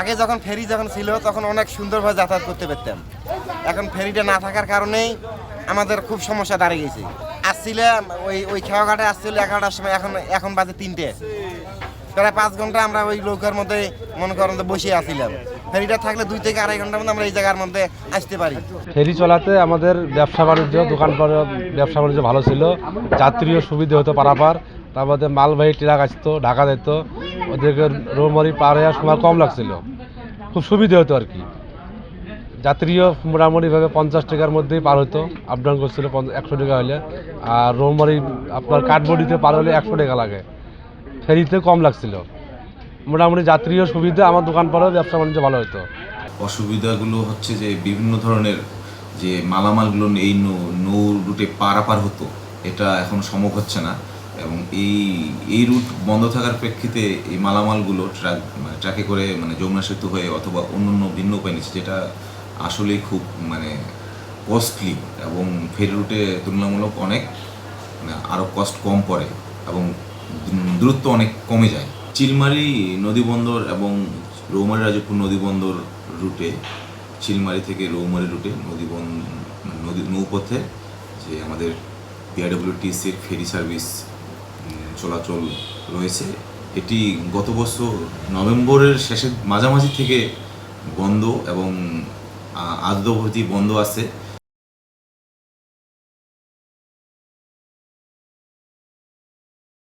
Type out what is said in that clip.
আগে যখন ফেরি যখন ছিল তখন অনেক সুন্দরভাবে যাতায়াত করতে পারতাম। এখন ফেরিটা না থাকার কারণেই আমাদের খুব সমস্যা দাঁড়িয়ে গেছে। আসছিলাম ওই খেয়াঘাটে আসছিল 11টার সময়, এখন বাজে 3টে, প্রায় 5 ঘন্টা আমরা ওই নৌকার মধ্যে মনে করেন বসে আসছিলাম। ফেরিটা থাকলে 2 থেকে 2.5 ঘন্টার মধ্যে আমরা এই জায়গার মধ্যে আসতে পারি। ফেরি চলাতে আমাদের ব্যবসা বাণিজ্য ব্যবসা বাণিজ্য ভালো ছিল, যাত্রীও সুবিধা হতো পারাপার। তারপরে মালবাহী ট্রাক আসতো, ঢাকা যেত, ওদেরকে রৌমারি পার হওয়ার সময় কম লাগছিল, খুব সুবিধা হতো আর কি। যাত্রীও মোটামুটিভাবে 50 টাকার মধ্যেই পার হতো, আপ ডাউন করছিল 100 টাকা হলে। আর রৌমারি আপনার কাঠবডিতে পার হলে 100 টাকা লাগে, ফেরিতে কম লাগছিল। মোটামুটি যাত্রীও সুবিধা, আমার দোকান পাড়াও ব্যবসা বাণিজ্য ভালো হতো। অসুবিধাগুলো হচ্ছে যে বিভিন্ন ধরনের যে মালামালগুলো এই নৌ রুটে পারাপার হতো, এটা এখন সম্ভব হচ্ছে না। এবং এই রুট বন্ধ থাকার প্রেক্ষিতে এই মালামালগুলো ট্রাকে করে যমুনা সেতু হয়ে অথবা অন্য ভিন্ন উপায় নিচ্ছে, যেটা আসলেই খুব কস্টলি এবং ফেরি রুটে তুলনামূলক অনেক আরও কস্ট কম পড়ে এবং দূরত্ব অনেক কমে যায়। চিলমারি নদীবন্দর এবং রৌমারী রাজপুর নদীবন্দর রুটে, চিলমারি থেকে রৌমারী রুটে নৌপথে যে আমাদের বিআরডব্লিউটিসির ফেরি সার্ভিস চলাচল রয়েছে, এটি গত বছর নভেম্বরের শেষের মাঝামাঝি থেকে বন্ধ এবং আজ অবধি বন্ধ আছে।